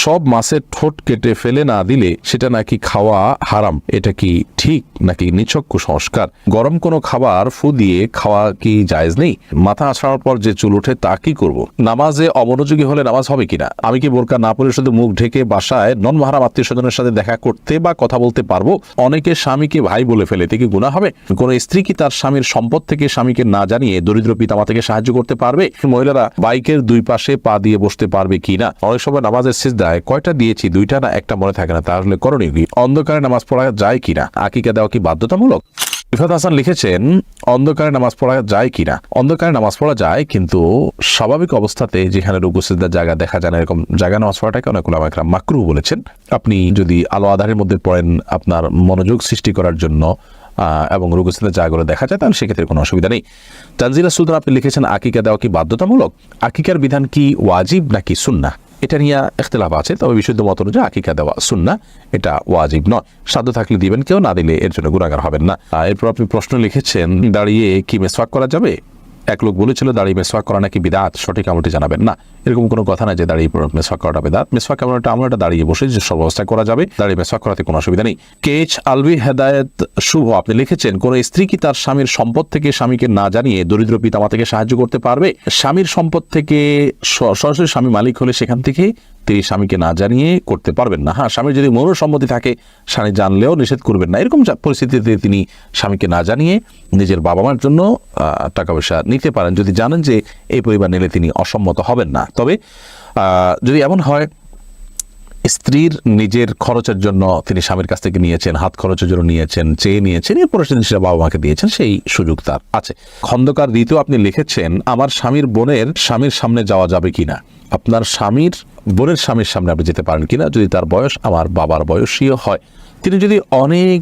সব মাছের ঠোঁট কেটে ফেলে না দিলে সেটা নাকি খাওয়া হারাম, এটা কি ঠিক নাকি নিছক কুসংস্কার? গরম কোনো খাবার ফু দিয়ে খাওয়া কি জায়েজ নেই? মাথা আছড়ানোর পর যে চুল ওঠে তা কি করব? নামাজে অমনোযোগী হলে নামাজ হবে কিনা? আমি কি বোরকা না পরে শুধু মুখ ঢেকে বাসায় নন মাহারাম আত্মীয় স্বজনের সাথে দেখা করতে বা কথা বলতে পারবো? অনেকে স্বামীকে ভাই বলে ফেলে, এতে কি গুনাহ হবে? কোন স্ত্রী কি তার স্বামীর সম্পদ থেকে স্বামীকে না জানিয়ে দরিদ্র পিতামাতাকে সাহায্য করতে পারবে? মহিলারা বাইকের দুই পাশে পা দিয়ে বসতে পারবে কিনা? অনেক সময় নামাজের সিজদায় কয়টা দিয়েছি, দুইটা না একটা মনে থাকে না, তাহলে করণীয় কি? অন্ধকারে নামাজ পড়া যায় কিনা? আকিকা দেওয়া কি বাধ্যতামূলক? রিফাত হাসান লিখেছেন, অন্ধকারে নামাজ পড়া যায় কিনা? অন্ধকারে নামাজ পড়া যায়, কিন্তু স্বাভাবিক অবস্থাতে যেখানে রুকু সিজদার জায়গা দেখা যায় না, এরকম জায়গা নামাজ পড়াটাকে অনেক উলামা ইকরাম মাকরুহ বলেছেন। আপনি যদি আলো আধারের মধ্যে পড়েন আপনার মনোযোগ সৃষ্টি করার জন্য এবং রুকু সিজদার জায়গাগুলো দেখা যায়, তাহলে সেক্ষেত্রে কোনো অসুবিধা নেই। তানজিলা সুলতান আপনি লিখেছেন, আকিকা দেওয়া কি বাধ্যতামূলক? আকিকার বিধান কি ওয়াজিব নাকি সুন্নাহ? এটা নিয়ে ইখতিলাফ আছে, তবে বিশুদ্ধ মত অনুযায়ী আকিকা দেওয়া সুন্নাহ, এটা ওয়াজিব নয়। সাধ্য থাকলে দিবেন, কেউ না দিলে এর জন্য গুনাহগার হবেন না। এরপর আপনি প্রশ্ন লিখেছেন, দাঁড়িয়ে কি মেসওয়াক করা যাবে? এক লোক বলেছিল দাঁড়িয়ে মেসওয়াক করা নাকি বিদআত, সঠিক আমলটি জানাবেন। না, এরকম কোনো কথা নাই যে দাঁড়িয়ে মেসওয়াক করাটা বিদআত। মেসওয়াক আমলটা দাঁড়িয়ে বসে যে সব অবস্থায় করা যাবে, দাঁড়িয়ে মেসওয়াক করাতে কোনো অসুবিধা নেই। কেচ আলভি হেদায়েত শুভ আপনি লিখেছেন, কোন স্ত্রী কি তার স্বামীর সম্পদ থেকে স্বামীকে না জানিয়ে দরিদ্র পিতামাতাকে সাহায্য করতে পারবে? স্বামীর সম্পদ থেকে সরাসরি স্বামী মালিক হলে সেখান থেকে তিনি স্বামীকে না জানিয়ে করতে পারবেন না। হ্যাঁ, স্বামীর যদি মৌন সম্মতি থাকে, স্বামী জানলেও নিষেধ করবেন না। এরকম পরিস্থিতিতে তিনি স্বামীকে না জানিয়ে নিজের বাবা মার জন্য টাকা পয়সা নিতে পারেন, যদি জানেন যে এই পরিবার নিলে তিনি অসম্মত হবেন না। তবে যদি এমন হয় স্ত্রীর নিজের খরচের জন্য তিনি স্বামীর কাছ থেকে নিয়েছেন, হাত খরচের জন্য নিয়েছেন, চেয়ে নিয়েছেন, এরপরে সেটা বাবা মাকে দিয়েছেন, সেই সুযোগ তার আছে। খন্দকার ঋতু আপনি লিখেছেন, আমার স্বামীর বোনের স্বামীর সামনে যাওয়া যাবে কিনা? আপনার স্বামীর বোনের স্বামীর সামনে আপনি যেতে পারেন কিনা, যদি তার বয়স আমার বাবার বয়সীয় হয়। তিনি যদি অনেক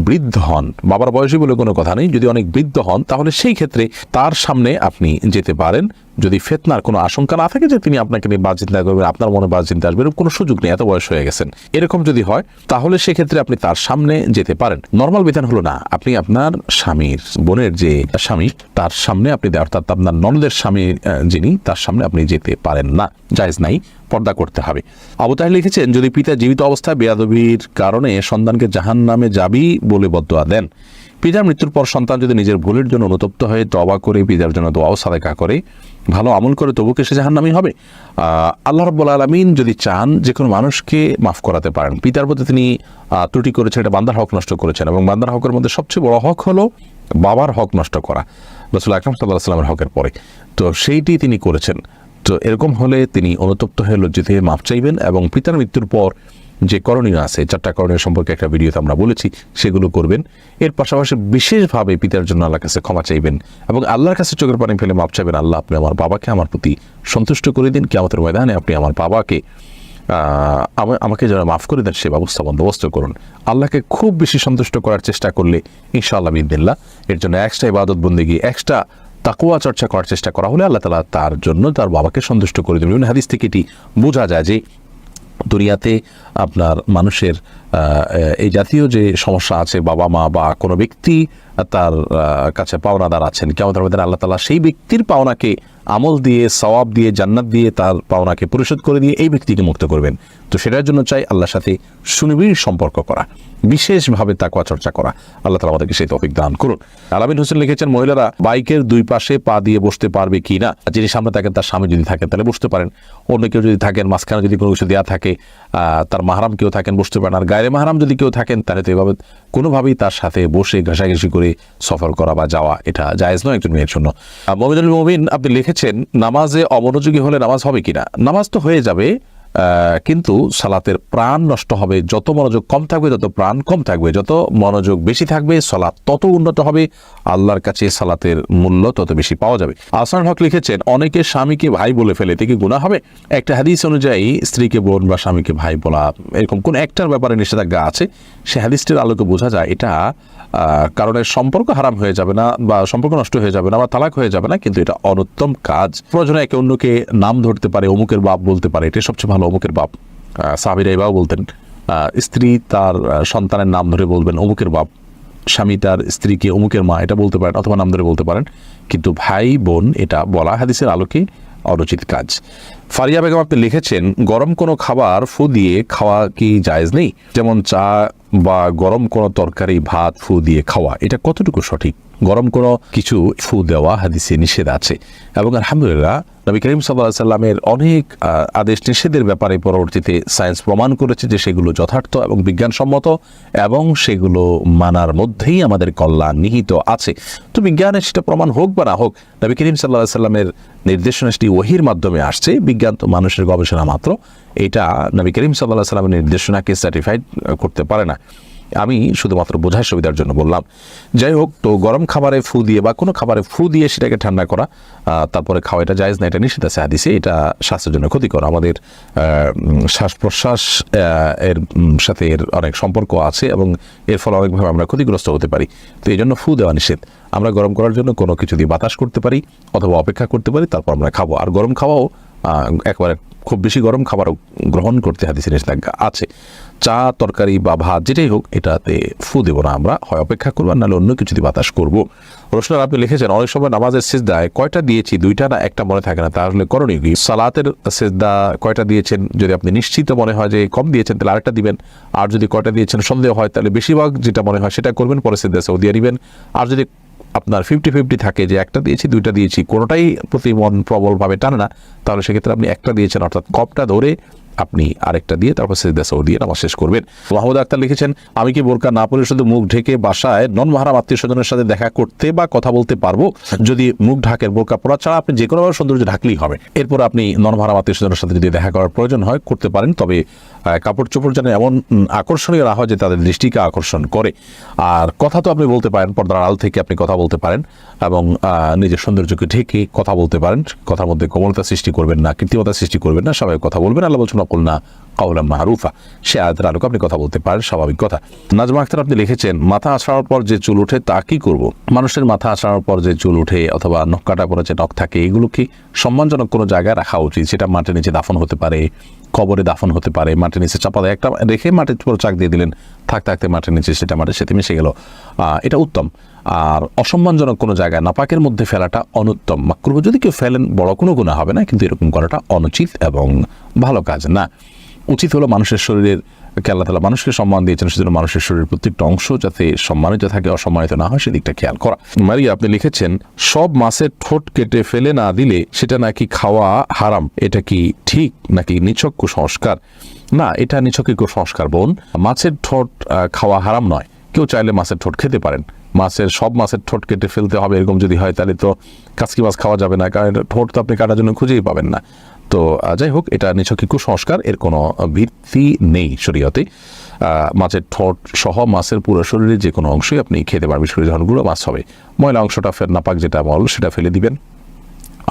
বৃদ্ধ হন, বাবার বয়সী বলে কোনো কথা নেই, যদি অনেক বৃদ্ধ হন, তাহলে সেই ক্ষেত্রে তার সামনে আপনি যেতে পারেন, যদি ফিতনার কোনো আশঙ্কা না থাকে যে তিনি আপনাকে নিয়ে বাজ চিন্তা করবেন, আপনার মনে বাজ চিন্তা আসবে, এরকম কোনো সুযোগ নেই, এত বয়স হয়ে গেছেন। এরকম যদি হয়, তাহলে সেক্ষেত্রে আপনি তার সামনে যেতে পারেন। নর্মাল বিধান হলো না, আপনি আপনার স্বামীর বোনের যে স্বামী, তার সামনে আপনি, অর্থাৎ আপনার ননদের স্বামী যিনি, তার সামনে আপনি যেতে পারেন না, জায়েজ নাই, পর্দা করতে হবে। আবু তাহের লিখেছেন, যদি পিতা জীবিত অবস্থায় বেয়াদবির কারণে সন্তানকে জাহান্নামে যাবি বলে বদদুয়া দেন, পিতার মৃত্যুর পর সন্তান যদি নিজের ভুলের জন্য অনুতপ্ত হয়ে তওবা করে পিতার জন্য দোয়া ও সাদাকা করে, ভালো আমল করে, তবু কি সে জাহান্নামী হবে? আল্লাহ রাব্বুল আলামিন যদি চান যে কোনো মানুষকে মাফ করাতে পারেন। পিতার প্রতি তিনি ত্রুটি করেছেন, এটা বান্দার হক নষ্ট করেছেন, এবং বান্দার হকের মধ্যে সবচেয়ে বড় হক হলো বাবার হক নষ্ট করা, রাসূল আকরাম সাল্লাল্লাহু আলাইহি ওয়াসাল্লামের হকের পরে। তো সেইটি তিনি করেছেন। তো এরকম হলে তিনি অনুতপ্ত হয়ে লজ্জিত হয়ে মাফ চাইবেন, এবং পিতার মৃত্যুর পর যে করণীয় আছে, 4টা করণীয় সম্পর্কে একটা ভিডিওতে আমরা বলেছি, সেগুলো করবেন। এর পাশাপাশি বিশেষভাবে পিতার জন্য আল্লাহর কাছে ক্ষমা চাইবেন এবং আল্লাহর কাছে চোখের পানি ফেলে মাফ চাইবেন, আল্লাহ আপনি আমার বাবাকে আমার প্রতি সন্তুষ্ট করে দিন, কিয়ামতের ময়দানে আপনি আমার বাবাকে আমাকে যারা মাফ করে দেন সে ব্যবস্থা বন্দোবস্ত করুন। আল্লাহকে খুব বেশি সন্তুষ্ট করার চেষ্টা করলে ইনশাআল্লাহ বিদিনিল্লাহ এর জন্য এক্সট্রা ইবাদত বন্দেগী, এক্সট্রা তাকওয়া চর্চা করার চেষ্টা করা হলে আল্লাহ তাআলা তার জন্য তার বাবাকে সন্তুষ্ট করে দেবেন। হাদিস থেকে এটি বোঝা যায় যে দুনিয়াতে আপনার মানুষের এই জাতীয় যে সমস্যা আছে, বাবা মা বা কোনো ব্যক্তি তার কাছে পাওনাদার আছেন, কিয়ামতের ময়দানে আল্লাহ তাআলা সেই ব্যক্তির পাওনাকে আমল দিয়ে, সওয়াব দিয়ে, জান্নাত দিয়ে তার পাওনাকে পরিশোধ করে দিয়ে এই ব্যক্তিকে মুক্ত করবেন। তো সেটার জন্য চাই আল্লাহর সাথে সুনিবিড় সম্পর্ক করা, বিশেষভাবে তাকওয়া চর্চা করা। আল্লাহ তাআলা আমাদেরকে সেই তৌফিক দান করুন। আলামিন হোসেন লিখেছেন, মহিলারা বাইকের দুই পাশে পা দিয়ে বসতে পারবে কি না? যিনি সামনে থাকেন তার স্বামী যদি থাকেন তাহলে বসতে পারেন, অন্য কেউ যদি থাকেন, মাঝখানে যদি কোনো কিছু দেওয়া থাকে, তার মাহরাম কেউ থাকেন, বসতে পারেন। আর গায়রে মাহরাম যদি কেউ থাকেন তাহলে তো এভাবে কোনোভাবেই তার সাথে বসে ঘেঁষাঘেঁষি করে সফর করা বা যাওয়া এটা জায়েজ নয় একজন মেয়ের জন্য। মুমিনুল মুমিন আপনি লিখেছেন, নামাজে অমনোযোগী হলে নামাজ হবে কিনা? নামাজ তো হয়ে যাবে, কিন্তু সালাতের প্রাণ নষ্ট হবে। যত মনোযোগ কম থাকবে তত প্রাণ কম থাকবে, যত মনোযোগ বেশি থাকবে সালাত তত উন্নত হবে, আল্লাহর কাছে সালাতের মূল্য তত বেশি পাওয়া যাবে। আহসানুল হক লিখেছেন, অনেকে স্বামীকে ভাই বলে ফেলে, এতে কি গুনাহ হবে? একটা হাদিস অনুযায়ী স্ত্রীকে বোন বা স্বামীকে ভাই বলা এরকম কোন একটার ব্যাপারে নিষেধাজ্ঞা আছে, সে হাদিসটির আলোকে বোঝা যায় এটা কারণে সম্পর্ক হারাম হয়ে যাবে না বা সম্পর্ক নষ্ট হয়ে যাবে না বা তালাক হয়ে যাবে না, কিন্তু এটা অনুত্তম কাজ। প্রয়োজনে একে অন্যকে নাম ধরতে পারে, অমুকের বাপ বলতে পারে, এটা সবচেয়ে ভালো, অমুকের বাপ। সাহাবীরা এভাবে বলতেন, স্ত্রী তার সন্তানের নাম ধরে বলবেন অমুকের বাপ, স্বামী তার স্ত্রীকে অমুকের মা, এটা বলতে পারেন, অথবা নাম ধরে বলতে পারেন। কিন্তু ভাই বোন এটা বলা হাদিসের আলোকে অনুচিত কাজ। ফারিয়া বেগম আপনি লিখেছেন, গরম কোনো খাবার ফু দিয়ে খাওয়া কি জায়েজ নেই? যেমন চা বা গরম কোনো তরকারি ভাত ফু দিয়ে খাওয়া, এটা কতটুকু সঠিক? গরম কোনো কিছু ফু দেওয়া হাদিসে নিষেধ আছে, এবং আলহামদুলিল্লাহ নবী করিম সাল্লাল্লাহু আলাইহি সাল্লামের অনেক আদেশ নিষেধের ব্যাপারে পরবর্তীতে সায়েন্স প্রমাণ করেছে যে সেগুলো যথার্থ এবং বিজ্ঞানসম্মত, এবং সেগুলো মানার মধ্যেই আমাদের কল্যাণ নিহিত আছে। তো বিজ্ঞানের সেটা প্রমাণ হোক বা না হোক, নবী করিম সাল্লাল্লাহু আলাইহি সাল্লামের নির্দেশনা সেটি ওহীর মাধ্যমে আসছে। বিজ্ঞান তো মানুষের গবেষণা মাত্র, এটা নবী করিম সাল্লাল্লাহু আলাইহি সাল্লামের নির্দেশনাকে সার্টিফাইড করতে পারে না। আমি শুধুমাত্র বোঝার সুবিধার জন্য বললাম। যাই হোক, তো গরম খাবারে ফু দিয়ে বা কোনো খাবারে ফু দিয়ে সেটাকে ঠান্ডা করা তারপরে খাওয়া, এটা জায়েজ না, এটা নিষেধ আছে হাদিসে। এটা স্বাস্থ্যের জন্য ক্ষতিকর। আমাদের শ্বাস প্রশ্বাস এর সাথে এর অনেক সম্পর্ক আছে, এবং এর ফলে অনেকভাবে আমরা ক্ষতিগ্রস্ত হতে পারি। তো এই জন্য ফু দেওয়া নিষেধ। আমরা গরম করার জন্য কোনো কিছু দিয়ে বাতাস করতে পারি অথবা অপেক্ষা করতে পারি, তারপর আমরা খাবো। আর গরম খাওয়াও একবারে খুব বেশি গরম খাবারও গ্রহণ করতে হাদিসে নিষেধাজ্ঞা আছে। চা তরকারি বা ভাত যেটাই হোক, এটাতে ফু দেবো না, আমরা হয় অপেক্ষা করবো, নাহলে অন্য কিছু দিয়ে বাতাস করবো। রোশনার আপনি লিখেছেন, অনেক সময় নামাজের সিজদায় কয়টা দিয়েছি, দুইটা না একটা মনে থাকে না, তাহলে করণীয় কি? সালাতের সিজদা কয়টা দিয়েছেন, যদি আপনি নিশ্চিত মনে হয় যে কম দিয়েছেন তাহলে আরেকটা দিবেন, আর যদি কয়টা দিয়েছেন সন্দেহ হয় তাহলে বেশিরভাগ যেটা মনে হয় সেটা করবেন, পরে সিজদা সাও দিয়ে দিবেন। আর যদি আপনার 50-50 থাকে যে একটা দিয়েছি দুইটা দিয়েছি, কোনোটাই প্রতি মন প্রবলভাবে টানে না, তাহলে সেক্ষেত্রে আপনি একটা দিয়েছেন অর্থাৎ কপটা ধরে আপনি আরেকটা দিয়ে তারপর সিজদা সাও দিয়ে নামাজ শেষ করবেন। মাহমুদ আক্তার লিখেছেন, আমি কি বোরকা না পরে শুধু মুখ ঢেকে বাসায় নন মাহরাম আত্মীয় স্বজনের সাথে দেখা করতে বা কথা বলতে পারবো? যদি মুখ ঢাকের, বোরকা পরা ছাড়া আপনি যে কোনোভাবে সৌন্দর্য ঢাকলেই হবে। এরপর আপনি নন মাহরাম আত্মীয় স্বজনের সাথে যদি দেখা করার প্রয়োজন হয় করতে পারেন, তবে কাপড় চোপড় যেন এমন আকর্ষণীয় না হয় যে তাদের দৃষ্টিকে আকর্ষণ করে। আর কথা তো আপনি বলতে পারেন, পর্দার আড়াল থেকে আপনি কথা বলতে পারেন, এবং নিজের সৌন্দর্যকে ঢেকে কথা বলতে পারেন। কথার মধ্যে কোমলতা সৃষ্টি করবেন না, কৃত্রিমতা সৃষ্টি করবেন না, সবাই কথা বলবেন। আল্লাহ বলছেন, না কাওলাম মারুফা, সে আয়াতের আলোকে আপনি কথা বলতে পারেন, স্বাভাবিক কথা। নাজমা আক্তার আপনি লিখেছেন, মাথা আঁচড়ানোর পর যে চুল ওঠে তা কি করব? মানুষের মাথা আঁচড়ানোর পর যে চুল ওঠে অথবা নখ কাটা পরে যে নখ থাকে, এগুলো কি সম্মানজনক কোনো জায়গায় রাখা উচিত? সেটা মাটির নিচে দাফন হতে পারে, কবরে দাফন হতে পারে, মাটির নিচে চাপা দেয় একটা রেখে মাটির পুরো চাক দিয়ে দিলেন, থাকতে থাকতে মাটির নিচে সেটা মাটির সাথে মিশে গেল, এটা উত্তম। আর অসম্মানজনক কোনো জায়গায় নাপাকের মধ্যে ফেলাটা অনুত্তম, মাকরুহ। যদি কেউ ফেলেন বড় কোনো গুনাহ হবে না, কিন্তু এরকম করাটা অনুচিত এবং ভালো কাজ না। উচিত হলো মানুষের শরীরের আল্লাহ তাআলা মানুষকে সম্মান দিয়েছেন, সেজন্য মানুষের শরীরের প্রত্যেকটা অংশ যাতে সম্মানিত থাকে, অসম্মানিত না হয় সেদিকটা খেয়াল করা। মারিয়া আপনি লিখেছেন, সব মাছের ঠোঁট কেটে ফেলে না দিলে সেটা নাকি খাওয়া হারাম, এটা কি ঠিক নাকি নিছক কুসংস্কার? না, এটা নিছক কুসংস্কার বোন। মাছের ঠোঁট খাওয়া হারাম নয়। কেউ চাইলে মাছের ঠোঁট খেতে পারেন। সব মাছের ঠোঁট কেটে ফেলতে হবে এরকম যদি হয়, তাহলে তো কাচকি মাছ খাওয়া যাবে না, কারণ ঠোঁট তো আপনি কাটার জন্য খুঁজেই পাবেন না। তো যাই হোক, এটা নিছক কুসংস্কার, এর কোনো ভিত্তি নেই শরীয়তে। মাছের ঠোঁট সহ মাছের পুরো শরীরে যে কোনো অংশই আপনি খেতে পারবেন, শরীর যখন গুঁড়ো মাছ হবে, ময়লা অংশটা নাপাক যেটা মল সেটা ফেলে দিবেন,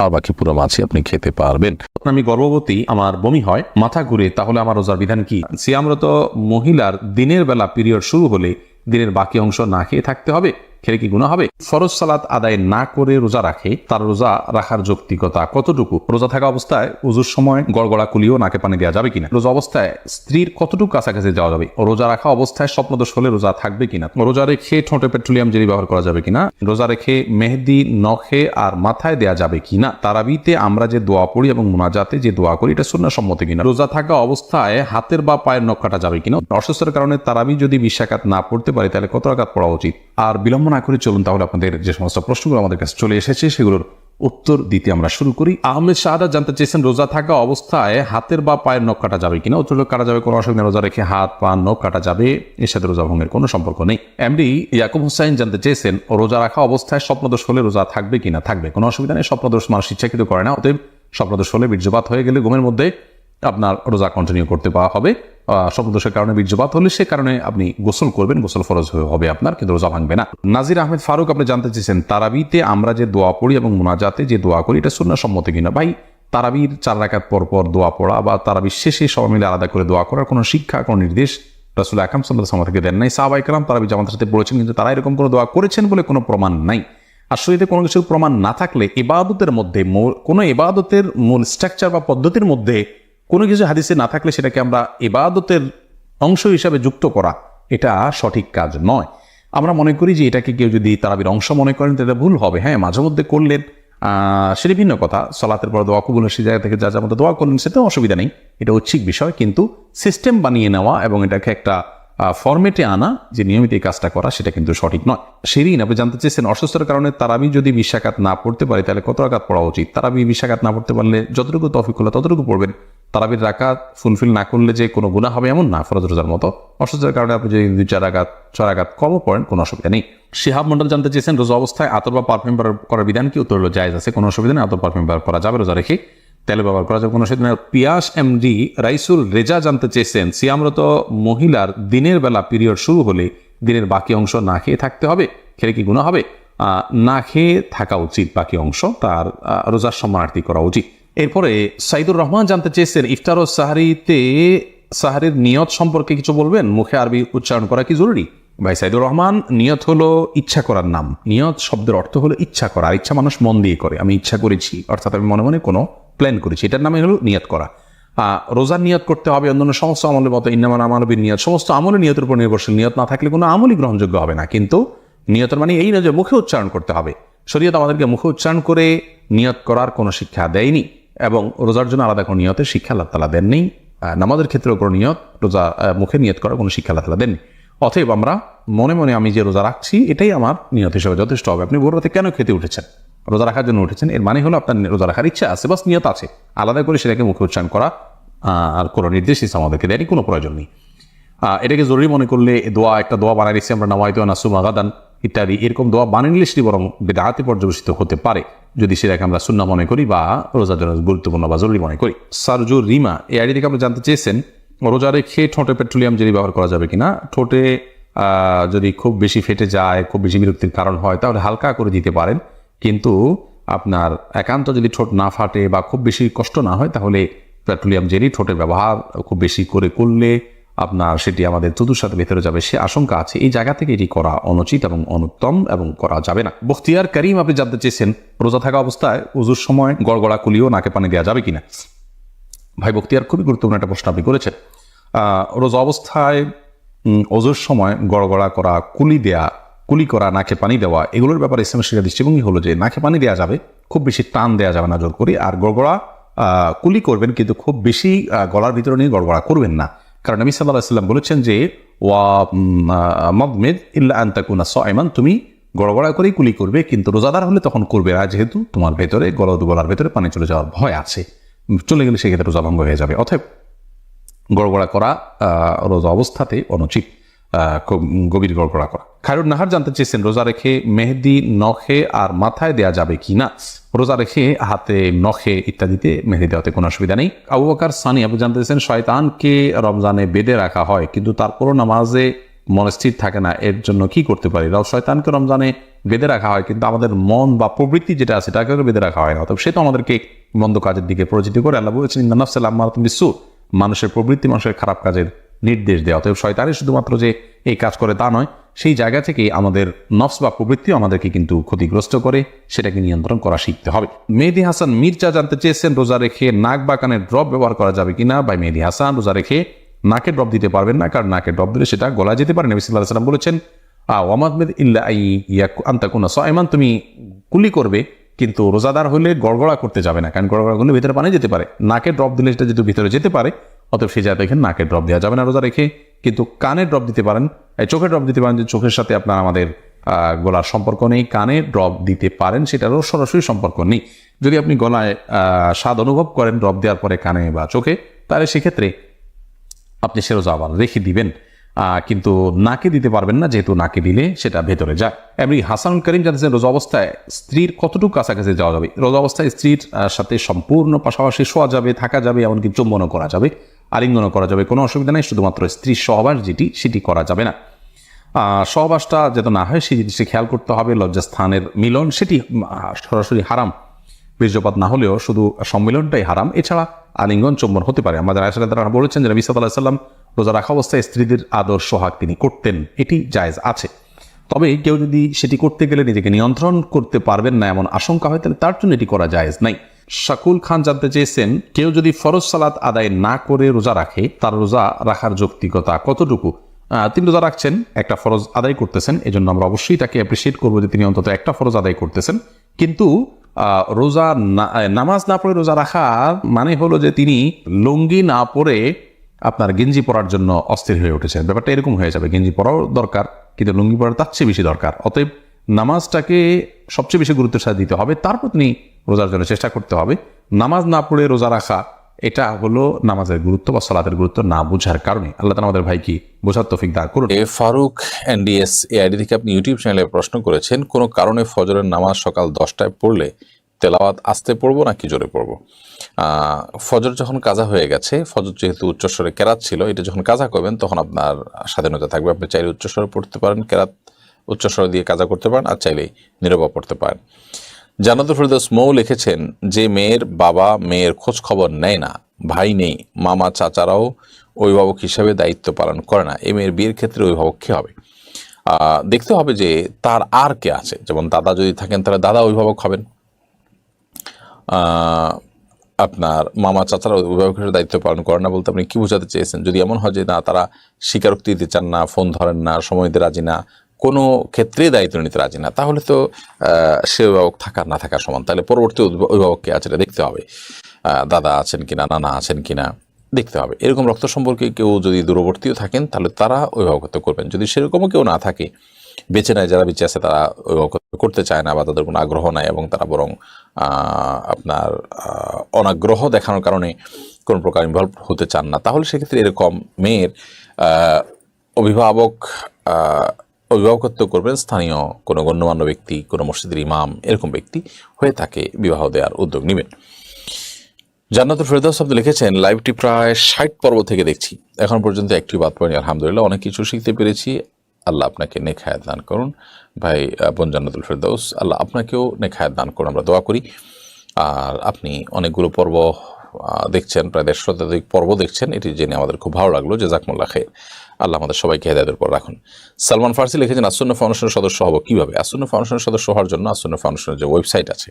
আর বাকি পুরো মাছই আপনি খেতে পারবেন। আমি গর্ভবতী, আমার বমি হয়, মাথা ঘুরে, তাহলে আমার রোজার বিধান কি? সিয়ামরত মহিলার দিনের বেলা পিরিয়ড শুরু হলে দিনের বাকি অংশ না খেয়ে থাকতে হবে, খেলে কি গুনাহ হবে? ফরজ সালাত আদায় না করে রোজা রাখে, তার রোজা রাখার যৌক্তিকতা কতটুকু? রোজা থাকা অবস্থায় উজুর সময় গড়গড়া কুলিও নাকে পানি দেওয়া যাবে কিনা? রোজা অবস্থায় স্ত্রীর কতটুকু কাছাকাছি যাওয়া যাবে? রোজা রাখা অবস্থায় স্বপ্নদোষ হলে রোজা থাকবে কিনা? রোজা রেখে ঠোঁটে পেট্রোলিয়াম জেলি ব্যবহার করা যাবে কিনা? রোজা রেখে মেহেদি নখে আর মাথায় দেয়া যাবে কিনা? তারাবিতে আমরা যে দোয়া পড়ি এবং মুনাজাতে যে দোয়া করি, এটা সুন্নাহ সম্মত কিনা? রোজা থাকা অবস্থায় হাতের বা পায়ের নখ কাটা যাবে কিনা? অসুস্থতার কারণে তারাবি যদি 20 রাকাত না পড়তে পারে, তাহলে কত রাকাত পড়া উচিত? আর বিলম্ব না করে চলুন তাহলে আপনাদের যে সমস্ত প্রশ্নগুলো আমাদের কাছে চলে এসেছে সেগুলোর উত্তর দিতে আমরা শুরু করি। আহমেদ শাহাদা জানতে চেয়েছেন, রোজা থাকা অবস্থায় হাতের বা পায়ের নখ কাটা যাবে কিনা? উত্তর কাটা যাবে, কোনো অসুবিধা। রোজা রেখে হাত পা নখ কাটা যাবে, এর সাথে রোজা ভঙ্গের কোনো সম্পর্ক নেই। এমডি ইয়াকুব হুসাইন জানতে চেয়েছেন, রোজা রাখা অবস্থায় স্বপ্নদোষ হলে রোজা থাকবে কিনা? থাকবে, কোনো অসুবিধা নেই। স্বপ্নদোষ মানুষ ইচ্ছাকৃত করে না, অতএব স্বপ্নদোষ হলে বীর্যপাত হয়ে গেলে ঘুমের মধ্যে আপনার রোজা কন্টিনিউ করতে পাওয়া হবে। স্বপ্নদোষের কারণে বীর্যপাত হলে সে কারণে আপনি গোসল করবেন, গোসল ফরজ হবে আপনার, কিন্তু রোজা ভাঙবে না। নাজির আহমেদ ফারুক আপনি জানতে চেয়েছেন, তারাবিতে আমরা যে দোয়া পড়ি এবং মুনাজাতে যে দোয়া করি, এটা সুন্নাহ সম্মত কিনা? ভাই, তারাবির 4 রাকাত পর পর দোয়া পড়া বা তারাবির শেষে সবাই মিলে আলাদা করে দোয়া করার কোনো শিক্ষা, কোনো নির্দেশ রাসূল আকরাম সাল্লাল্লাহু আলাইহি ওয়াসাল্লাম থেকে দেন নাই। সাহাবায়ে কেরাম তারাবি জামাতের সাথে পড়েছেন, কিন্তু তারা এরকম কোনো দোয়া করেছেন বলে কোনো প্রমাণ নাই। আর শরীরে কোনো কিছুর প্রমাণ না থাকলে ইবাদতের মধ্যে, কোনো ইবাদতের মূল স্ট্রাকচার বা পদ্ধতির মধ্যে কোনো কিছু হাদিসে না থাকলে সেটাকে আমরা ইবাদতের অংশ হিসাবে যুক্ত করা, এটা সঠিক কাজ নয়। আমরা মনে করি যে এটাকে কেউ যদি তারাবির অংশ মনে করেন, তাহলে ভুল হবে। হ্যাঁ, মাঝে মধ্যে করলেন, সেটি ভিন্ন কথা। সালাতের পর দোয়া কবুল সেই জায়গা থেকে যা যা মতো দোয়া করলেন সেটাও অসুবিধা নেই, এটা ঐচ্ছিক বিষয়। কিন্তু সিস্টেম বানিয়ে নেওয়া এবং এটাকে একটা ফরম্যাটে আনা যে নিয়মিত এই কাজটা করা সেটা কিন্তু সঠিক নয়। শিরিন, আপনি জানতে চেয়েছেন অসুস্থতার কারণে তারাবি যদি 20 রাকাত না পড়তে পারে তাহলে কত রাকাত পড়া উচিত? তারাবি 20 রাকাত না পড়তে পারলে যতটুকু তৌফিক হলো ততটুকু পড়বেন। তারাবির রাকাত ফুলফিল না করলে যে কোনো গুনাহ হবে এমন না, ফরজ রোজার মতো। অসুস্থতার কারণে আপনি যদি 2-4 রাকাত 6 রাকাত কমও পড়েন কোনো অসুবিধা নেই। শিহাব মন্ডল জানতে চেয়েছেন রোজা অবস্থায় আতর বা পারফিউম ব্যবহার করার বিধান কি? উত্তর হলো জায়েজ আছে, কোনো অসুবিধা নেই। আতর পারফিউম ব্যবহার করা যাবে রোজা রেখে, তেল ব্যবহার করা যাবে, কোনো অসুবিধা নেই। পিয়াস এমডি রাইসুল রেজা জানতে চেয়েছেন সিয়ামরত মহিলার দিনের বেলা পিরিয়ড শুরু হলে দিনের বাকি অংশ না খেয়ে থাকতে হবে, খেলে কি গুনাহ হবে? না খেয়ে থাকা উচিত বাকি অংশ, তার রোজার সম্মানার্থী করা উচিত। এরপরে সাইদুর রহমান জানতে চেয়েছেন ইফতার ও সাহারিতে সাহারির নিয়ত সম্পর্কে কিছু বলবেন, মুখে আরবি উচ্চারণ করা কি জরুরি? ভাই সাইদুর রহমান, নিয়ত হলো ইচ্ছা করার নাম। নিয়ত শব্দের অর্থ হলো ইচ্ছা করা, আর ইচ্ছা মানুষ মন দিয়ে করে। আমি ইচ্ছা করেছি অর্থাৎ আমি মনে মনে কোনো প্ল্যান করেছি, এটার নামে হলো নিয়ত করা। রোজার নিয়ত করতে হবে অন্যান্য সমস্ত আমলের মতো, ইন্নামান আমানবির নিয়ত, সমস্ত আমলের নিয়তের উপর নির্ভরশীল। নিয়ত না থাকলে কোনো আমলই গ্রহণযোগ্য হবে না। কিন্তু নিয়তের মানে এই না যে মুখে উচ্চারণ করতে হবে। শরীয়ত আমাদেরকে মুখে উচ্চারণ করে নিয়ত করার কোনো শিক্ষা দেয়নি, এবং রোজার জন্য আলাদা কোনো নিয়তের শিক্ষা আল্লাহ তাআলা দেননি। নামাজের ক্ষেত্রেও কোনো নিয়ত, রোজা মুখে নিয়ত করার কোনো শিক্ষা আল্লাহ তাআলা দেননি। অতএব আমরা মনে মনে আমি যে রোজা রাখছি এটাই আমার নিয়ত হিসেবে যথেষ্ট হবে। আপনি ভোর রাতে কেন খেতে উঠেছেন? রোজা রাখার জন্য উঠেছেন, এর মানে হলো আপনার রোজা রাখার ইচ্ছা আছে, বাস নিয়ত আছে। আলাদা করে সেটাকে মুখে উচ্চারণ করা আর কোনো নির্দেশ ইসলাম আমাদেরকে দেয়নি, কোনো প্রয়োজন নেই। এটাকে জরুরি মনে করলে একটা দোয়া বানাই দিচ্ছি আমরা, নাওয়াইতু আন আসুমা গাদান ইত্যাদি, এরকম দোয়া বানিয়ে নিলে সেটি বরং বিদআতে পর্যবেসিত হতে পারে যদি সেটাকে আমরা সুন্নাহ মনে করি বা রোজার জন্য গুরুত্বপূর্ণ বা জরুরি মনে করি। সারজু রিমা এই আইডি থেকে আপনি জানতে চেয়েছেন রোজা রেখে ঠোঁটে পেট্রোলিয়াম জেলি ব্যবহার করা যাবে কিনা। ঠোঁটে যদি খুব বেশি ফেটে যায়, খুব বেশি বিরক্তির কারণ হয়, তাহলে হালকা করে দিতে পারেন। কিন্তু আপনার একান্ত যদি ঠোঁট না ফাটে বা খুব বেশি কষ্ট না হয়, তাহলে পেট্রোলিয়াম জেলি ঠোঁটের ব্যবহার খুব বেশি করে করলে আপনার সেটি আমাদের থুতুর সাথে ভেতরে যাবে, সে আশঙ্কা আছে। এই জায়গা থেকে এটি করা অনুচিত এবং অনুত্তম এবং করা যাবে না। বখতিয়ার করিম আপনি জানতে চেয়েছেন রোজা থাকা অবস্থায় উজুর সময় গড়গড়া কুলিও নাকে পানি দেওয়া যাবে কিনা। ভাই বখতিয়ার, খুবই গুরুত্বপূর্ণ একটা প্রশ্ন আপনি করেছেন। রোজা অবস্থায় ওজুর সময় গড়গড়া করা, কুলি করা, নাকে পানি দেওয়া, এগুলোর ব্যাপারে ইসলামের শিক্ষা দৃষ্টিভঙ্গি হলো যে নাকে পানি দেওয়া যাবে, খুব বেশি টান দেওয়া যাবে না জোর করে। আর গড়গড়া কুলি করবেন, কিন্তু খুব বেশি গলার ভিতরে নিয়ে গড়গড়া করবেন না। কারণ নবী সাল্লাল্লাহু আলাইহি ওয়াসাল্লাম বলেছেন যে ওয়া মাদমিদ ইল্লা আন তাকুনা সাইমান, তুমি গড়গড়া করেই কুলি করবে, কিন্তু রোজাদার হলে তখন করবে না, যেহেতু তোমার ভেতরে গলার ভেতরে পানি চলে যাওয়ার ভয় আছে, চলে গেলে সেক্ষেত্রে রোজা ভঙ্গ হয়ে যাবে। অতএব গড়গড়া করা রোজা অবস্থাতে অনুচিত, খুব গভীর গড়গড়া করা। খায়রুন নাহার জানতে চেয়েছেন রোজা রেখে মেহেদি নখে আর মাথায় দেয়া যাবে কিনা। রোজা রেখে হাতে, নখে ইত্যাদিতে মেহেদি দেওয়াতে কোনো অসুবিধা নেই। আবু বকর সানি আপনি জানতে চেয়েছেন শয়তানকে রমজানে বেঁধে রাখা হয় কিন্তু তারপরও নামাজে মন স্থির থাকে না, এর জন্য কি করতে পারি? শয়তানকে রমজানে বেঁধে রাখা হয় কিন্তু আমাদের মন বা প্রবৃত্তি যেটা আছে সেটাকে বেঁধে রাখা হয় না, তবে সে তো আমাদেরকে মন্দ কাজের দিকে পরিচিত করে। আল্লাহ বলেছেন ইন্নান নাফসা লাম্মারাতুন বিসসু, মানুষের প্রবৃত্তি মানুষের খারাপ কাজের নির্দেশ দেওয়া। অতএব শয়তানের শুধুমাত্র যে এই কাজ করে তা নয়, সেই জায়গা থেকে আমাদের নফস বা প্রবৃত্তিও আমাদেরকে কিন্তু ক্ষতিগ্রস্ত করে, সেটাকে নিয়ন্ত্রণ করা শিখতে হবে। মেহেদি হাসান মির্জা জানতে চেয়েছেন রোজা রেখে নাক বা কানের ড্রপ ব্যবহার করা যাবে কিনা। ভাই মেহেদি হাসান, রোজা রেখে নাকে ড্রপ দিতে পারবেন না, কারণ নাকে ড্রপ দিলে সেটা গলা যেতে পারে। নবী সাল্লাল্লাহু আলাইহি ওয়াসাল্লাম বলেছেন ওয়ামাদমিদ ইল্লা আন তাকুনা সাইমান, তুমি কুলি করবে কিন্তু রোজাদার হলে গড়গড়া করতে যাবে না, কারণ গড়গড়া করলে ভিতরে পানি যেতে পারে। নাকে ড্রপ দিলে সেটা যেহেতু ভিতরে যেতে পারে, অতএব সেই জায়গায় এখানে নাকে ড্রপ দেওয়া যাবে না রোজা রেখে। কিন্তু কানে ড্রপ দিতে পারেন, চোখে ড্রপ দিতে পারেন, যে চোখের সাথে আপনার আমাদের গলার সম্পর্ক নেই, কানে ড্রপ দিতে পারেন, সেটারও সরাসরি সম্পর্ক নেই। যদি আপনি গলায় স্বাদ অনুভব করেন ড্রপ দেওয়ার পরে কানে বা চোখে, তাহলে সেক্ষেত্রে আপনি সে রোজা আবার রেখে দিবেন, কিন্তু নাকে দিতে পারবেন না, যেহেতু নাকে দিলে সেটা ভেতরে যায়। এমনি হাসানুল করিম জানতেছেন রোজা অবস্থায় স্ত্রীর কতটুকু কাছাকাছি যাওয়া যাবে। রোজা অবস্থায় স্ত্রীর সাথে সম্পূর্ণ পাশাপাশি শোয়া যাবে, থাকা যাবে, এমনকি চুম্বনও করা যাবে, আলিঙ্গনও করা যাবে, কোনো অসুবিধা নেই। শুধুমাত্র স্ত্রীর সহবাস সেটি করা যাবে না। সহবাসটা যাতে না হয় সেই জিনিসটি খেয়াল করতে হবে। লজ্জাস্থানের মিলন সেটি সরাসরি হারাম, বীর্যপাত না হলেও শুধু সম্মিলনটাই হারাম। এছাড়া আলিঙ্গন চুম্বন হতে পারে। আমাদের আয়েশা রাদিয়াল্লাহু আনহা বলেছেন যে নবী সাল্লাল্লাহু আলাইহি ওয়াসাল্লাম রোজা রাখা অবস্থায় স্ত্রীদের আদর সোহাগ তিনি করতেন, এটি জায়েজ আছে। তবে কেউ যদি সেটি করতে গেলে নিজেকে নিয়ন্ত্রণ করতে পারবেন না এমন আশঙ্কা হয়, তাহলে তার জন্য এটি করা জায়েজ নাই। শাকুল খান জানতে চেয়েছেন কেউ যদি ফরজ সালাত আদায় না করে রোজা রাখে, তার রোজা রাখার যৌক্তিকতা কতটুকু। তিনি রোজা রাখছেন, একটা ফরজ আদায় করতেছেন, এজন্য আমরা অবশ্যই তাকে অ্যাপ্রিসিয়েট করবো যে তিনি অন্তত একটা ফরজ আদায় করতেছেন, কিন্তু রোজা নামাজ না পড়ে রোজা রাখা মানে হলো যে তিনি লুঙ্গি না পরে আপনার গেঞ্জি পরার জন্য অস্থির হয়ে উঠেছেন। ব্যাপারটা এরকম হয়ে যাবে, গেঞ্জি পরাও দরকার কিন্তু লুঙ্গি পরা তার চেয়ে বেশি দরকার। অতএব নামাজটাকে সবচেয়ে বেশি গুরুত্বের সাথে দিতে হবে, তারপর তিনি রোজার জন্য চেষ্টা করতে হবে। নামাজ না পড়ে রোজা রাখা এটা হলো নামাজের গুরুত্ব বা সালাতের গুরুত্ব না বোঝার কারণে। আল্লাহ তাআলা আমাদের ভাইকে বোঝার তৌফিক দান করুন। ফারুক এনডিএস এই আইডি থেকে আপনি ইউটিউব চ্যানেলে প্রশ্ন করেছেন, কোনো কারণে ফজরের নামাজ সকাল 10টায় পড়লে তেলাওয়াত আস্তে পড়বো নাকি জোরে পড়বো? ফজর যখন কাজা হয়ে গেছে, ফজর যেহেতু উচ্চস্বরে কেরাত ছিল, এটা যখন কাজা করবেন তখন আপনার স্বাধীনতা থাকবে। আপনি চাইলে উচ্চস্বরে পড়তে পারেন, কেরাত উচ্চস্বরে দিয়ে কাজা করতে পারেন, আর চাইলে নীরবে পড়তে পারেন। জান্নাতুল ফেরদৌস মৌ লিখেছেন, যে মেয়ের বাবা মেয়ের খোঁজ খবর নেয় না, ভাই নেই, মামা চাচারাও অভিভাবক হিসাবে দায়িত্ব পালন করে না, এই মেয়ের বিয়ের ক্ষেত্রে অভিভাবক কে হবে? দেখতে হবে যে তার আর কে আছে। যেমন দাদা যদি থাকেন তাহলে দাদা অভিভাবক হবেন, আপনার মামা চাচারা অভিভাবক হিসেবে দায়িত্ব পালন করেন না বলতে আপনি কি বোঝাতে চেয়েছেন? যদি এমন হয় যে না, তারা স্বীকারোক্তি দিতে চান না, ফোন ধরেন না, সময় দিতে রাজি না, কোনো ক্ষেত্রে দায়িত্ব নিতে রাজি না, তাহলে তো সে অভিভাবক থাকার না থাকার সমান। তাহলে পরবর্তী অভিভাবককে আছে এটা দেখতে হবে, দাদা আছেন কিনা, নানা আছেন কিনা দেখতে হবে। এরকম রক্ত সম্পর্কে কেউ যদি দূরবর্তীও থাকেন তাহলে তারা অভিভাবকত্ব করবেন। যদি সেরকমও কেউ না থাকে, বেঁচে নেয়, যারা বেঁচে আছে তারা অভিভাবকত্ব করতে চায় না বা তাদের কোনো আগ্রহ নাই এবং তারা বরং আপনার অনাগ্রহ দেখানোর কারণে কোনো প্রকার ইনভলভ হতে চান না, তাহলে সেক্ষেত্রে এরকম মেয়ের অভিভাবকত্ব করবেন স্থানীয় কোনো গণ্যমান্য ব্যক্তি, কোনো মসজিদের ইমাম, এরকম ব্যক্তি হয়ে তাকে বিবাহ দেওয়ার উদ্যোগ নেবেন। জান্নাতুল ফেরদৌস আপনি লিখেছেন, লাইভটি প্রায় 60 পর্ব থেকে দেখছি, এখন পর্যন্ত একটি বাদ পড়েনি, আলহামদুলিল্লাহ অনেক কিছু শিখতে পেরেছি। আল্লাহ আপনাকে নেক হায়াত দান করুন। ভাই বোন জান্নাতুল ফেরদৌস, আল্লাহ আপনাকেও নেক হায়াত দান করুন, আমরা দোয়া করি। আর আপনি অনেকগুলো পর্ব দেখছেন, প্রায় 150 শতাধিক পর্ব দেখছেন, এটি জেনে আমাদের খুব ভালো লাগলো। জাযাকুমুল্লাহ খাইর। আল্লাহ আমাদের সবাইকে হেদায়েতের উপর রাখুন। সালমান ফার্সি লিখেছেন, আসুন্নাহ ফাউন্ডেশনের সদস্য হব কিভাবে? আসুন্নাহ ফাউন্ডেশনের সদস্য হওয়ার জন্য আসুন্নাহ ফাউন্ডেশনের যে ওয়েবসাইট আছে,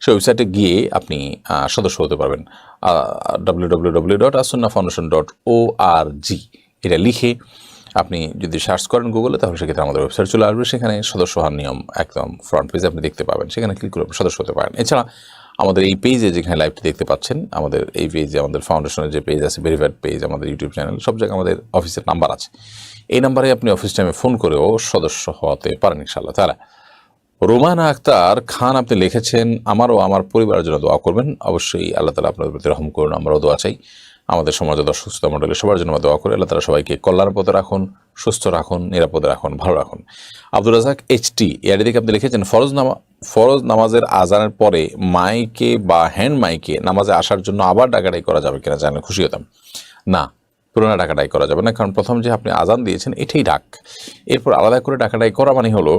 সেই ওয়েবসাইটে গিয়ে আপনি সদস্য হতে পারবেন। www.asunnahfoundation.org এটা লিখে আপনি যদি সার্চ করেন গুগলে, তাহলে সেক্ষেত্রে আমাদের ওয়েবসাইট চলে আসবে। সেখানে সদস্য হওয়ার নিয়ম একদম ফ্রন্ট পেজে আপনি দেখতে পাবেন, সেখানে ক্লিক করে সদস্য হতে পারেন। এছাড়া আমাদের এই পেজে যেখানে লাইভটি দেখতে পাচ্ছেন, আমাদের এই পেজে আমাদের ফাউন্ডেশনের যে পেজ আছে, ভেরিফাইড পেজ, আমাদের ইউটিউব চ্যানেল, সব জায়গায় আমাদের অফিসের নাম্বার আছে। এই নাম্বারে আপনি অফিস টাইমে ফোন করেও সদস্য হতে পারেন ইনশাআল্লাহ তাআলা। রোমানা আক্তার খান আপনি লিখেছেন, আমারও আমার পরিবারের জন্য দোয়া করবেন। অবশ্যই আল্লাহ তাআলা আপনাদের প্রতি রহম করুন, আমরাও দোয়া চাই। আমাদের সমাজে দর্শক শ্রোতা মণ্ডলী সবার জন্য দোয়া করে আল্লাহ তাআলা সবাইকে কল্যাণের পথে রাখুন, সুস্থ রাখুন, নিরাপদে রাখুন, ভালো রাখুন। আব্দুর রাজাক এইচটি এর দিকে আপনি লিখেছেন, ফরজ নামাজের আজানের পরে মাইকে বা হ্যান্ড মাইকে নামাজে আসার জন্য আবার ডাকাডাকি করা যাবে কিনা জানলে খুশি হতাম। না, পুরোনো ডাকাডাকি করা যাবে না, কারণ প্রথম যে আপনি আজান দিয়েছেন এটাই ডাক। এরপর আলাদা করে ডাকাডাকি করা মানে হলো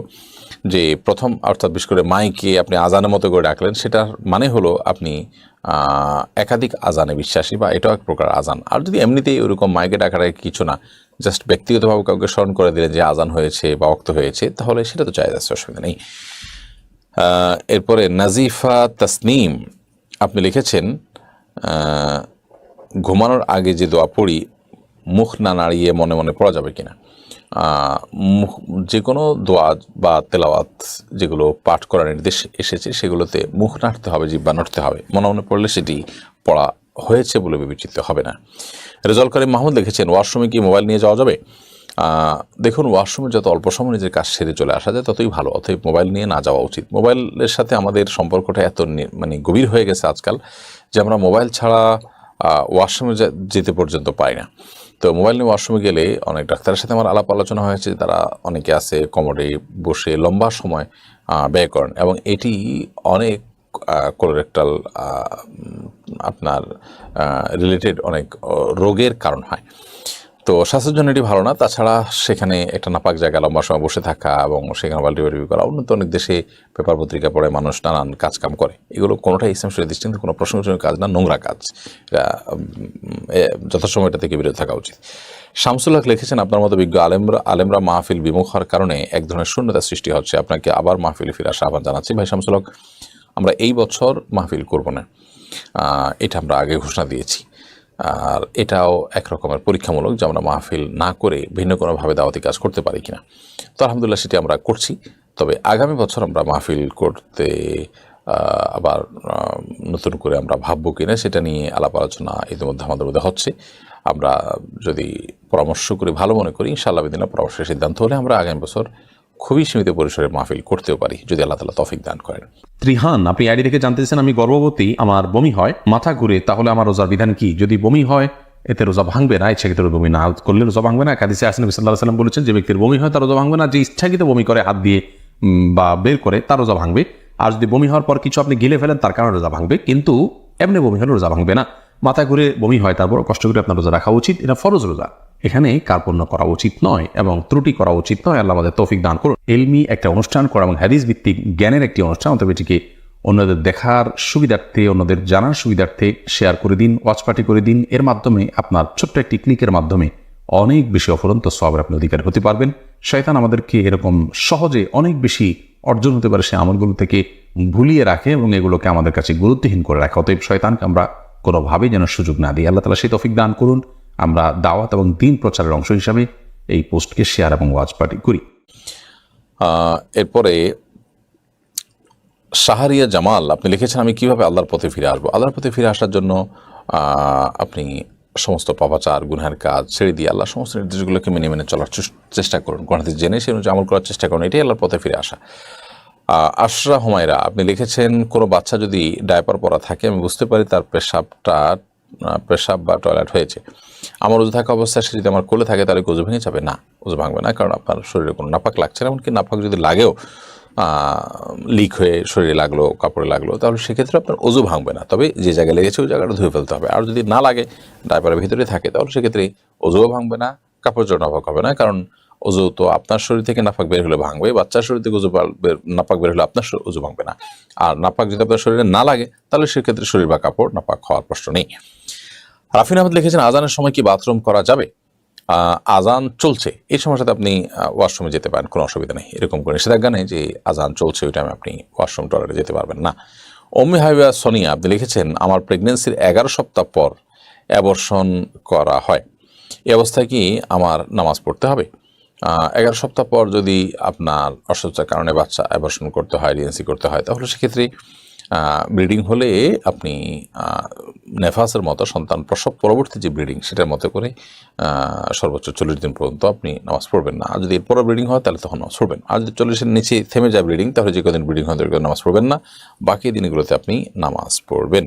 যে প্রথম, অর্থাৎ বিশেষ করে মাইকে আপনি আজানের মতো করে ডাকলেন, সেটার মানে হলো আপনি একাধিক আজানে বিশ্বাসী, বা এটাও এক প্রকার আজান। আর যদি এমনিতেই ওরকম মাইকে ডাকাডাকি কিছু না, জাস্ট ব্যক্তিগতভাবে কাউকে স্মরণ করে দিলেন যে আজান হয়েছে বা ওয়াক্ত হয়েছে, তাহলে সেটা তো জায়েজ আছে, অসুবিধা নেই। এরপরে নাজিফা তাসনিম আপনি লিখেছেন, ঘুমানোর আগে যে দোয়া পড়ি মুখ না নাড়িয়ে মনে মনে পড়া যাবে কিনা? যে কোনো দোয়া বা তেলাওয়াত যেগুলো পাঠ করার নির্দেশ এসেছে সেগুলোতে মুখ নাড়তে হবে, জিহ্বা নড়তে হবে, মনে মনে পড়লে সেটি পড়া হয়েছে বলে বিবেচিত হবে না। রেজাউল করিম মাহমুদ লিখেছেন, ওয়াশরুমে কি মোবাইল নিয়ে যাওয়া যাবে? দেখুন, ওয়াশরুমে যত অল্প সময় নিজের কাজ সেরে চলে আসা যায় ততই ভালো, অতএব মোবাইল নিয়ে না যাওয়া উচিত। মোবাইলের সাথে আমাদের সম্পর্কটা এত গভীর হয়ে গেছে আজকাল যে আমরা মোবাইল ছাড়া ওয়াশরুমে যেতে পর্যন্ত পাই না। তো মোবাইল নিয়ে ওয়াশরুমে গেলে অনেক ডাক্তারের সাথে আমার আলাপ আলোচনা হয়েছে, তারা অনেকে আছে কমোডে বসে লম্বা সময় ব্যয় করেন এবং এটি অনেক কোলোরেক্টাল আপনার রিলেটেড অনেক রোগের কারণ হয়। তো স্বাস্থ্যের জন্য এটি ভালো না। তাছাড়া সেখানে একটা নাপাক জায়গা লম্বা সময় বসে থাকা এবং সেখানে বাল্টি করা, উন্নত অনেক দেশে পেপার পত্রিকা পড়ে মানুষ নানান কাজকাম করে, এগুলো কোনোটাই ইসলাম শরীয়ত দৃষ্টিতে কোনো প্রশংসনীয় কাজ না, নোংরা কাজ। যথাসময় এটা থেকে বিরত থাকা উচিত। শামসুল হক লিখেছেন, আপনার মতো বিজ্ঞ আলেমরা মাহফিল বিমুখ হওয়ার কারণে এক ধরনের শূন্যতা সৃষ্টি হচ্ছে, আপনাকে আবার মাহফিলে ফিরে আসা আহ্বান জানাচ্ছি। ভাই শামসুল হক, আমরা এই বছর মাহফিল করব না, এটা আমরা আগে ঘোষণা দিয়েছি। আর এটাও এক রকমের পরীক্ষামূলক যে আমরা মাহফিল না করে ভিন্ন কোনোভাবে দাওয়াতি কাজ করতে পারি কিনা। তো আলহামদুলিল্লাহ সেটি আমরা করছি। তবে আগামী বছর আমরা মাহফিল করতে আবার নতুন করে আমরা ভাববো কিনা সেটা নিয়ে আলাপ আলোচনা ইতিমধ্যে আমাদের মধ্যে হচ্ছে। আমরা যদি পরামর্শ করি, ভালো মনে করি, ইনশাআল্লাহ বিদিনা পরামর্শের সিদ্ধান্ত হলে আমরা আগামী বছর খুবই সীমিত পরিসরে মাহফিল করতেও পারি, যদি আল্লাহ তাআলা তৌফিক দান করেন। ত্রিহান, আপনি আইডি থেকে জানতেছেন আমি গর্ভবতী, আমার বমি হয়, মাথা ঘুরে, তাহলে আমার রোজার বিধান কি? যদি বমি হয় এতে রোজা ভাঙবে না, ইচ্ছাকৃত বমি না করলে রোজা ভাঙবে না। হাদিসে আসেন নবী সাল্লাল্লাহু আলাইহি ওয়াসাল্লাম বলেছেন, যে ব্যক্তির বমি হয় তার রোজা ভাঙবে না, যে ইচ্ছাকৃত বমি করে হাত দিয়ে বা বের করে তার রোজা ভাঙবে। আর যদি বমি হওয়ার পর কিছু আপনি গিলে ফেলেন তার কারণে রোজা ভাঙবে, কিন্তু এমনি বমি হলে রোজা ভাঙবে না। মাথা ঘুরে বমি হয়, তারপর কষ্ট করে আপনার রোজা রাখা উচিত, এটা ফরজ রোজা, এখানে কার্পণ্য করা উচিত নয় এবং ত্রুটি করা উচিত নয়। আল্লাহ আমাদের তৌফিক দান করুন। এলমি একটা অনুষ্ঠান করা এবং হাদিস ভিত্তিক জ্ঞানের একটি অনুষ্ঠান, অতএব এটিকে অন্যদের দেখার সুবিধার্থে, অন্যদের জানার সুবিধার্থে শেয়ার করে দিন, ওয়াচ পার্টি করে দিন। এর মাধ্যমে আপনার ছোট্ট একটি ক্লিকের মাধ্যমে অনেক বেশি অফুরন্ত সওয়াবের আপনি অধিকারী হতে পারবেন। শয়তান আমাদেরকে এরকম সহজে অনেক বেশি অর্জন হতে পারে সে আমলগুলো থেকে ভুলিয়ে রাখে এবং এগুলোকে আমাদের কাছে গুরুত্বহীন করে রাখে। অতএব শয়তানকে আমরা কোনোভাবেই যেন সুযোগ না দিই। আল্লাহ তাআলা সেই তৌফিক দান করুন। আমরা দাওয়াত এবং দ্বীন প্রচারের অংশ হিসাবে এই পোস্টকে শেয়ার এবং ওয়াচ পার্টি করি। এরপরে শাহরিয়া জামাল, আপনি লিখেছেন, আমি কিভাবে আল্লাহর পথে ফিরে আসবো? আল্লাহর পথে ফিরে আসার জন্য আপনি সমস্ত পাপাচার গুনহার কাজ ছেড়ে দিয়ে আল্লাহ সমস্ত নির্দেশগুলোকে মেনে মেনে চলার চেষ্টা করুন, কোরআন হাদিস জেনে সে অনুযায়ী আমল করার চেষ্টা করুন, এটাই আল্লাহর পথে ফিরে আসা। আশরা হুমায়রা, আপনি লিখেছেন, কোনো বাচ্চা যদি ডায়পার পরা থাকে, আমি বুঝতে পারি তার পেশাব বা টয়লেট হয়েছে, আমার ওযু থাকা অবস্থায় সে যদি আমার কোলে থাকে তাহলে ওযু ভেঙে যাবে? না, ওযু ভাঙবে না, কারণ আপনার শরীরে কোনো নাপাক লাগছে না। এমনকি নাপাক যদি লাগেও, লিক হয়ে শরীরে লাগলো, কাপড়ে লাগলো, তাহলে সেক্ষেত্রে আপনার ওযু ভাঙবে না। তবে যে জায়গায় লেগেছে ওই জায়গাটা ধুয়ে ফেলতে হবে। আর যদি না লাগে, ডায়পারের ভিতরে থাকে, তাহলে সেক্ষেত্রে ওযুও ভাঙবে না, কাপড় জোড় নাপাক হবে না। কারণ ওযু তো আপনার শরীর থেকে নাপাক বের হলে ভাঙবে, বাচ্চার শরীর থেকে নাপাক বের হলে আপনার ওযু ভাঙবে না। আর নাপাক যদি আপনার শরীরে না লাগে, তাহলে সেক্ষেত্রে শরীর বা কাপড় নাপাক হওয়ার প্রশ্ন নেই। রাফিন আহমেদ লিখেছেন, আজানের সময় কি বাথরুম করা যাবে? আজান চলছে এই সময়টাতে আপনি ওয়াশরুমে যেতে পারেন, কোনো অসুবিধা নেই। এরকম করে নিষেধাজ্ঞা নেই যে আজান চলছে ওই টাইমে আপনি ওয়াশরুম টয়লেটে যেতে পারবেন না। অম্মি হাবিবা সোনিয়া, আপনি লিখেছেন, আমার প্রেগনেন্সির 11 সপ্তাহ পর অ্যাবর্শন করা হয়, এই অবস্থায় কি আমার নামাজ পড়তে হবে? 11 সপ্তাহ পর যদি আপনার অসুস্থতার কারণে বাচ্চা অ্যাবর্শন করতে হয়, ডিএনসি করতে হয়, তাহলে সেক্ষেত্রে ব্লিডিং হলে আপনি নেফাসের মতো সন্তান প্রসব পরবর্তী যে ব্লিডিং সেটার মতো করে সর্বোচ্চ 40 দিন পর্যন্ত আপনি নামাজ পড়বেন না। আর যদি এরপরে ব্লিডিং হয় তাহলে তখন নামাজ পড়বেন। আর যদি 40-এর নিচে থেমে যায় ব্লিডিং, তাহলে যে কদিন ব্লিডিং হয় নামাজ পড়বেন না, বাকি দিনগুলোতে আপনি নামাজ পড়বেন।